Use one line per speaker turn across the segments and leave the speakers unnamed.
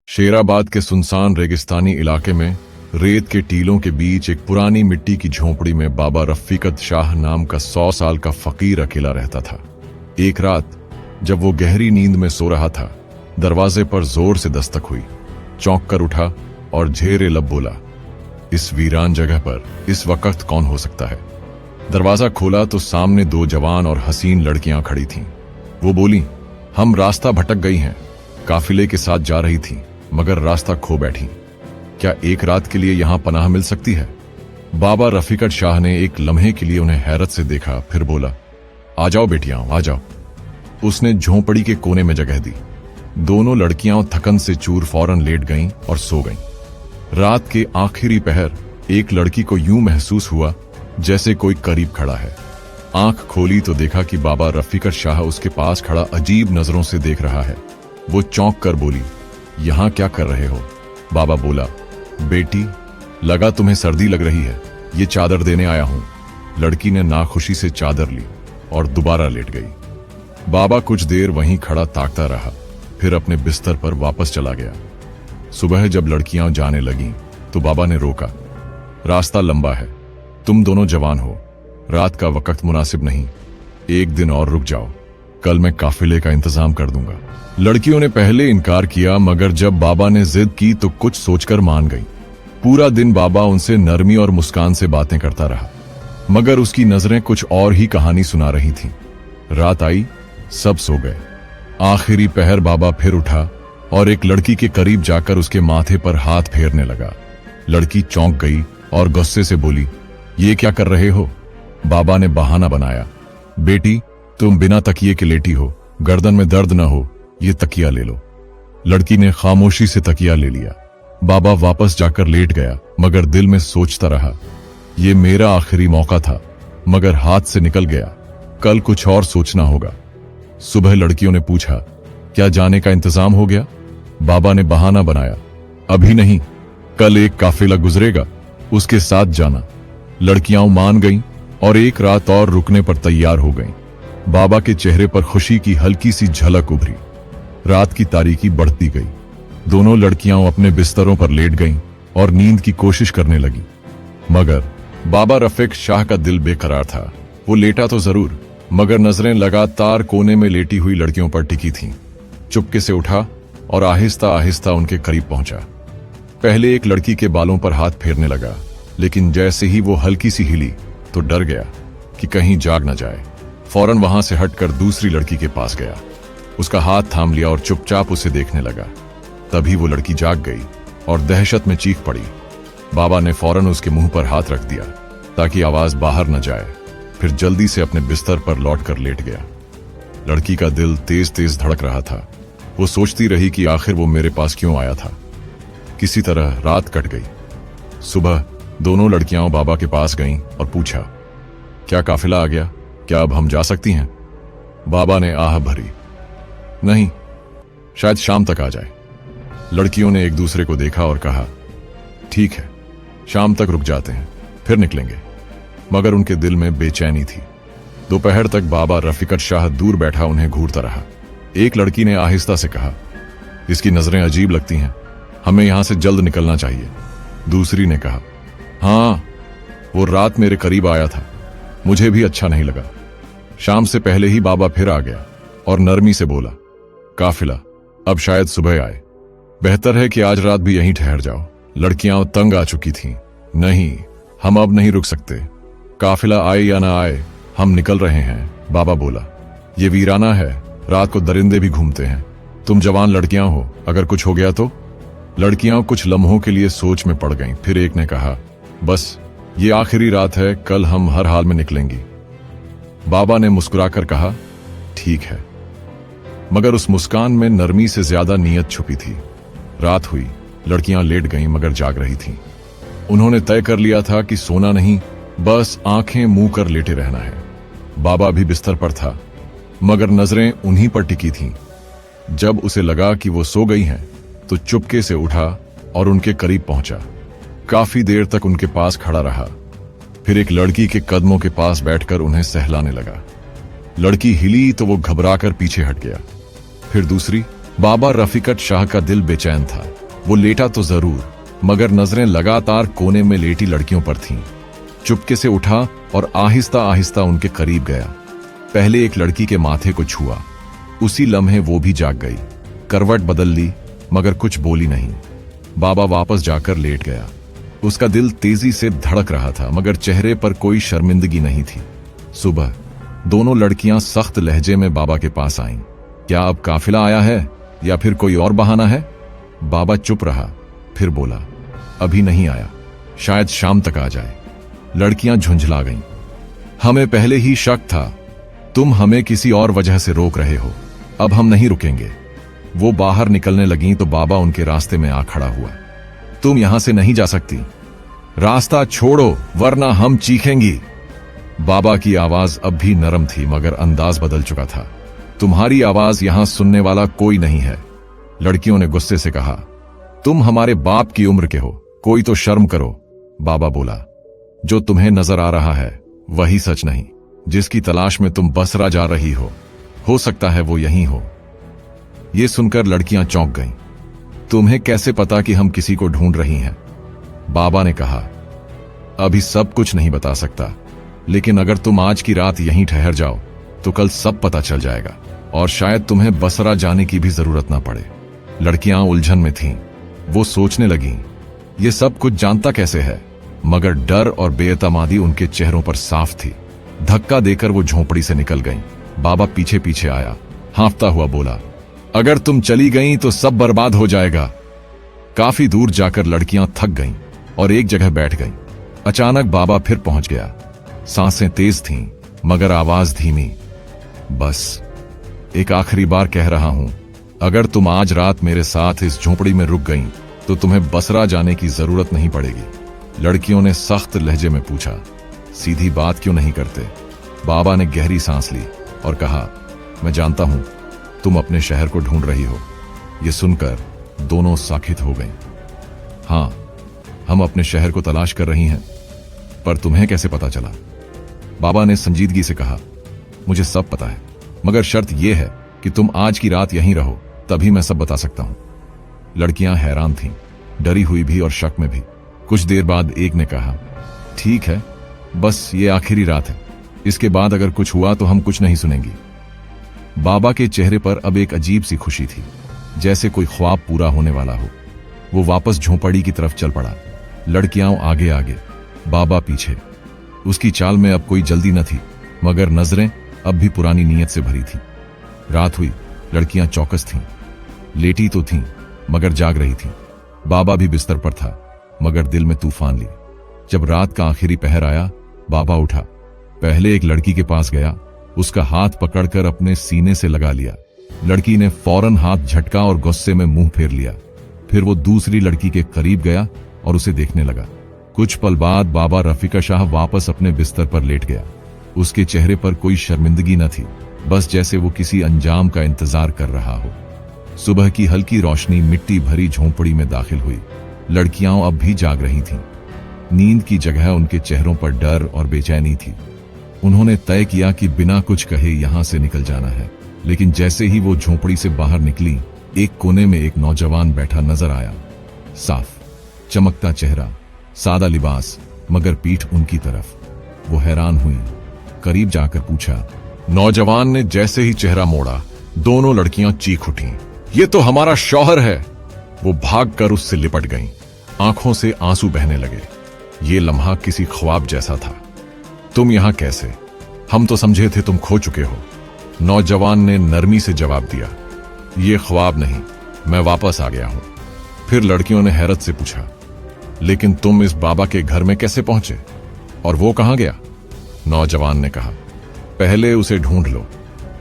शेराबाद के सुनसान रेगिस्तानी इलाके में रेत के टीलों के बीच एक पुरानी मिट्टी की झोंपड़ी में बाबा रफीकत शाह नाम का 100 साल का फकीर अकेला रहता था। एक रात जब वो गहरी नींद में सो रहा था, दरवाजे पर जोर से दस्तक हुई। चौंक कर उठा और झेरे लब बोला, इस वीरान जगह पर इस वक्त कौन हो सकता है। दरवाजा खोला तो सामने 2 जवान और हसीन लड़कियां खड़ी थीं। वो बोली, हम रास्ता भटक गई हैं, काफिले के साथ जा रही थीं मगर रास्ता खो बैठी। क्या एक रात के लिए यहां पनाह मिल सकती है। बाबा रफीकत शाह ने एक लम्हे के लिए उन्हें हैरत से देखा, फिर बोला, आ जाओ बेटियां, आ जाओ। उसने झोंपड़ी के कोने में जगह दी। दोनों लड़कियां थकन से चूर फौरन लेट गईं और सो गईं। रात के आखिरी पहर एक लड़की को यूं महसूस हुआ जैसे कोई करीब खड़ा है। आंख खोली तो देखा कि बाबा रफीकत शाह उसके पास खड़ा अजीब नजरों से देख रहा है। वो चौंक कर बोली, यहां क्या कर रहे हो। बाबा बोला, बेटी, लगा तुम्हें सर्दी लग रही है, ये चादर देने आया हूं। लड़की ने नाखुशी से चादर ली और दोबारा लेट गई। बाबा कुछ देर वहीं खड़ा ताकता रहा, फिर अपने बिस्तर पर वापस चला गया। सुबह जब लड़कियां जाने लगीं तो बाबा ने रोका, रास्ता लंबा है, तुम दोनों जवान हो, रात का वक्त मुनासिब नहीं, एक दिन और रुक जाओ, कल मैं काफिले का इंतजाम कर दूंगा। लड़कियों ने पहले इनकार किया मगर जब बाबा ने जिद की तो कुछ सोचकर मान गई। पूरा दिन बाबा उनसे नरमी और मुस्कान से बातें करता रहा मगर उसकी नजरें कुछ और ही कहानी सुना रही थीं। रात आई, सब सो गए। आखिरी पहर बाबा फिर उठा और एक लड़की के करीब जाकर उसके माथे पर हाथ फेरने लगा। लड़की चौंक गई और गुस्से से बोली, ये क्या कर रहे हो। बाबा ने बहाना बनाया, बेटी, तुम बिना तकिए के लेटी हो, गर्दन में दर्द न हो, ये तकिया ले लो। लड़की ने खामोशी से तकिया ले लिया। बाबा वापस जाकर लेट गया मगर दिल में सोचता रहा, ये मेरा आखिरी मौका था मगर हाथ से निकल गया, कल कुछ और सोचना होगा। सुबह लड़कियों ने पूछा, क्या जाने का इंतजाम हो गया। बाबा ने बहाना बनाया, अभी नहीं, कल एक काफिला गुजरेगा, उसके साथ जाना। लड़कियां मान गईं और एक रात और रुकने पर तैयार हो गईं। बाबा के चेहरे पर खुशी की हल्की सी झलक उभरी। रात की तारीकी बढ़ती गई। दोनों लड़कियां अपने बिस्तरों पर लेट गईं और नींद की कोशिश करने लगी मगर बाबा रफीक शाह का दिल बेकरार था। वो लेटा तो जरूर मगर नजरें लगातार कोने में लेटी हुई लड़कियों पर टिकी थीं। चुपके से उठा और आहिस्ता आहिस्ता उनके करीब पहुंचा। पहले एक लड़की के बालों पर हाथ फेरने लगा लेकिन जैसे ही वो हल्की सी हिली तो डर गया कि कहीं जाग न जाए। फौरन वहां से हटकर दूसरी लड़की के पास गया, उसका हाथ थाम लिया और चुपचाप उसे देखने लगा। तभी वो लड़की जाग गई और दहशत में चीख पड़ी। बाबा ने फौरन उसके मुंह पर हाथ रख दिया ताकि आवाज बाहर न जाए, फिर जल्दी से अपने बिस्तर पर लौटकर लेट गया। लड़की का दिल तेज तेज धड़क रहा था। वो सोचती रही कि आखिर वो मेरे पास क्यों आया था। किसी तरह रात कट गई। सुबह दोनों लड़कियां बाबा के पास गईं और पूछा, क्या काफिला आ गया, क्या अब हम जा सकती हैं। बाबा ने आह भरी, नहीं, शायद शाम तक आ जाए। लड़कियों ने एक दूसरे को देखा और कहा, ठीक है, शाम तक रुक जाते हैं, फिर निकलेंगे। मगर उनके दिल में बेचैनी थी। दोपहर तक बाबा रफीकत शाह दूर बैठा उन्हें घूरता रहा। एक लड़की ने आहिस्ता से कहा, इसकी नजरें अजीब लगती हैं, हमें यहां से जल्द निकलना चाहिए। दूसरी ने कहा, हाँ, वो रात मेरे करीब आया था, मुझे भी अच्छा नहीं लगा। शाम से पहले ही बाबा फिर आ गया और नरमी से बोला, काफिला अब शायद सुबह आए, बेहतर है कि आज रात भी यहीं ठहर जाओ। लड़कियां तंग आ चुकी थीं। नहीं, हम अब नहीं रुक सकते, काफिला आए या ना आए, हम निकल रहे हैं। बाबा बोला, ये वीराना है, रात को दरिंदे भी घूमते हैं, तुम जवान लड़कियां हो, अगर कुछ हो गया तो। लड़कियां कुछ लम्हों के लिए सोच में पड़ गईं। फिर एक ने कहा, बस ये आखिरी रात है, कल हम हर हाल में निकलेंगी। बाबा ने मुस्कुराकर कहा, ठीक है, मगर उस मुस्कान में नरमी से ज्यादा नीयत छुपी थी। रात हुई, लड़कियां लेट गईं मगर जाग रही थीं। उन्होंने तय कर लिया था कि सोना नहीं, बस आंखें मुंह कर लेटे रहना है। बाबा भी बिस्तर पर था मगर नजरें उन्हीं पर टिकी थीं। जब उसे लगा कि वो सो गई हैं तो चुपके से उठा और उनके करीब पहुंचा। काफी देर तक उनके पास खड़ा रहा, फिर एक लड़की के कदमों के पास बैठकर उन्हें सहलाने लगा। लड़की हिली तो वो घबराकर पीछे हट गया। फिर दूसरी। बाबा रफीकत शाह का दिल बेचैन था। वो लेटा तो जरूर, मगर नजरें लगातार कोने में लेटी लड़कियों पर थीं। चुपके से उठा और आहिस्ता आहिस्ता उनके करीब गया। पहले एक लड़की के माथे को छुआ। उसी लम्हे वो भी जाग गई। करवट बदल ली, मगर कुछ बोली नहीं। बाबा वापस जाकर लेट गया। उसका दिल तेजी से धड़क रहा था, मगर चेहरे पर कोई शर्मिंदगी नहीं थी। सुबह दोनों लड़कियां सख्त लहजे में बाबा के पास आईं। क्या अब काफिला आया है या फिर कोई और बहाना है? बाबा चुप रहा, फिर बोला, अभी नहीं आया, शायद शाम तक आ जाए। लड़कियां झुंझला गईं। हमें पहले ही शक था, तुम हमें किसी और वजह से रोक रहे हो, अब हम नहीं रुकेंगे। वो बाहर निकलने लगीं तो बाबा उनके रास्ते में आ खड़ा हुआ। तुम यहां से नहीं जा सकती, रास्ता छोड़ो वरना हम चीखेंगी। बाबा की आवाज अब भी नरम थी, मगर अंदाज बदल चुका था। तुम्हारी आवाज यहां सुनने वाला कोई नहीं है। लड़कियों ने गुस्से से कहा, तुम हमारे बाप की उम्र के हो, कोई तो शर्म करो। बाबा बोला, जो तुम्हें नजर आ रहा है वही सच नहीं। जिसकी तलाश में तुम बसरा जा रही हो सकता है वो यहीं हो। ये सुनकर लड़कियां चौंक गईं। तुम्हें कैसे पता कि हम किसी को ढूंढ रही हैं? बाबा ने कहा, अभी सब कुछ नहीं बता सकता, लेकिन अगर तुम आज की रात यहीं ठहर जाओ तो कल सब पता चल जाएगा, और शायद तुम्हें बसरा जाने की भी जरूरत ना पड़े। लड़कियां उलझन में थीं। वो सोचने लगीं, ये सब कुछ जानता कैसे है? मगर डर और बेएतमादी उनके चेहरों पर साफ थी। धक्का देकर वो झोंपड़ी से निकल गईं। बाबा पीछे पीछे आया, हांफता हुआ बोला, अगर तुम चली गईं तो सब बर्बाद हो जाएगा। काफी दूर जाकर लड़कियां थक गईं और एक जगह बैठ गईं। अचानक बाबा फिर पहुंच गया। सांसें तेज थीं, मगर आवाज धीमी। बस एक आखिरी बार कह रहा हूं, अगर तुम आज रात मेरे साथ इस झोंपड़ी में रुक गईं तो तुम्हें बसरा जाने की जरूरत नहीं पड़ेगी। लड़कियों ने सख्त लहजे में पूछा, सीधी बात क्यों नहीं करते? बाबा ने गहरी सांस ली और कहा, मैं जानता हूं तुम अपने शहर को ढूंढ रही हो। यह सुनकर दोनों साखित हो गईं। हां, हम अपने शहर को तलाश कर रही हैं, पर तुम्हें कैसे पता चला? बाबा ने संजीदगी से कहा, मुझे सब पता है, मगर शर्त यह है कि तुम आज की रात यहीं रहो, तभी मैं सब बता सकता हूं। लड़कियां हैरान थीं, डरी हुई भी और शक में भी। कुछ देर बाद एक ने कहा, ठीक है, बस ये आखिरी रात है, इसके बाद अगर कुछ हुआ तो हम कुछ नहीं सुनेंगी। बाबा के चेहरे पर अब एक अजीब सी खुशी थी, जैसे कोई ख्वाब पूरा होने वाला हो। वो वापस झोंपड़ी की तरफ चल पड़ा। लड़कियां आगे आगे, बाबा पीछे। उसकी चाल में अब कोई जल्दी न थी, मगर नजरें अब भी पुरानी नीयत से भरी थीं। रात हुई, लड़कियां चौकस थीं। लेटी तो थीं, मगर जाग रही थीं। बाबा भी बिस्तर पर था, मगर दिल में तूफान लिए। जब रात का आखिरी पहर आया, बाबा उठा। पहले एक लड़की के पास गया, उसका हाथ पकड़कर अपने सीने से लगा लिया। लड़की ने फौरन हाथ झटका और गुस्से में मुंह फेर लिया। फिर वो दूसरी लड़की के करीब गया और उसे देखने लगा। कुछ पल बाद बाबा रफीका शाह वापस अपने बिस्तर पर लेट गया। उसके चेहरे पर कोई शर्मिंदगी न थी, बस जैसे वो किसी अंजाम का इंतजार कर रहा हो। सुबह की हल्की रोशनी मिट्टी भरी झोंपड़ी में दाखिल हुई। लड़कियां अब भी जाग रही थीं। नींद की जगह उनके चेहरों पर डर और बेचैनी थी। उन्होंने तय किया कि बिना कुछ कहे यहां से निकल जाना है, लेकिन जैसे ही वो झोंपड़ी से बाहर निकली, एक कोने में एक नौजवान बैठा नजर आया। साफ, चमकता चेहरा, सादा लिबास, मगर पीठ उनकी तरफ। वो हैरान हुई, करीब जाकर पूछा। नौजवान ने जैसे ही चेहरा मोड़ा, दोनों लड़कियां चीख उठीं। ये तो हमारा शौहर है। वो भागकर उससे लिपट गईं। आंखों से आंसू बहने लगे। ये लम्हा किसी ख्वाब जैसा था। तुम यहां कैसे? हम तो समझे थे तुम खो चुके हो। नौजवान ने नरमी से जवाब दिया, ये ख्वाब नहीं, मैं वापस आ गया हूं। फिर लड़कियों ने हैरत से पूछा, लेकिन तुम इस बाबा के घर में कैसे पहुंचे? और वो कहां गया? नौजवान ने कहा, पहले उसे ढूंढ लो।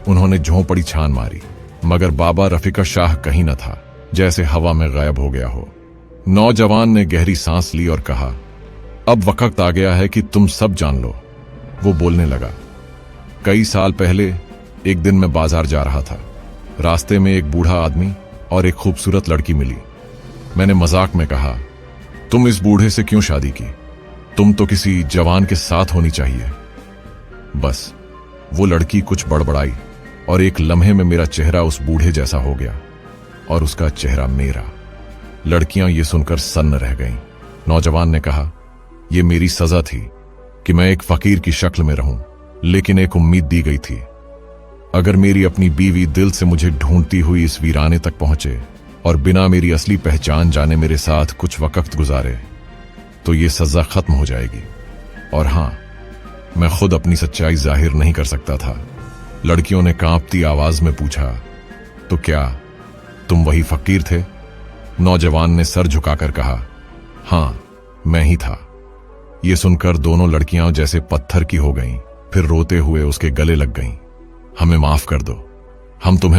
उन्होंने झोंपड़ी छान मारी, मगर बाबा रफीका शाह कहीं न था, जैसे हवा में गायब हो गया हो। नौजवान ने गहरी सांस ली और कहा, अब वक्त आ गया है कि तुम सब जान लो। वो बोलने लगा, कई साल पहले एक दिन मैं बाजार जा रहा था। रास्ते में एक बूढ़ा आदमी और एक खूबसूरत लड़की मिली। मैंने मजाक में कहा, तुम इस बूढ़े से क्यों शादी की? तुम तो किसी जवान के साथ होनी चाहिए। बस वो लड़की कुछ बड़बड़ाई और एक लम्हे में मेरा चेहरा उस बूढ़े जैसा हो गया और उसका चेहरा मेरा। लड़कियां ये सुनकर सन्न रह गईं। नौजवान ने कहा, यह मेरी सजा थी कि मैं एक फकीर की शक्ल में रहूं, लेकिन एक उम्मीद दी गई थी। अगर मेरी अपनी बीवी दिल से मुझे ढूंढती हुई इस वीराने तक पहुंचे और बिना मेरी असली पहचान जाने मेरे साथ कुछ वक्त गुजारे, तो ये सजा खत्म हो जाएगी। और हां, मैं खुद अपनी सच्चाई जाहिर नहीं कर सकता था। लड़कियों ने कांपती आवाज में पूछा, तो क्या तुम वही फकीर थे? नौजवान ने सर झुकाकर कहा, हां, मैं ही था। यह सुनकर दोनों लड़कियां जैसे पत्थर की हो गईं, फिर रोते हुए उसके गले लग गईं। हमें माफ कर दो, हम तुम्हें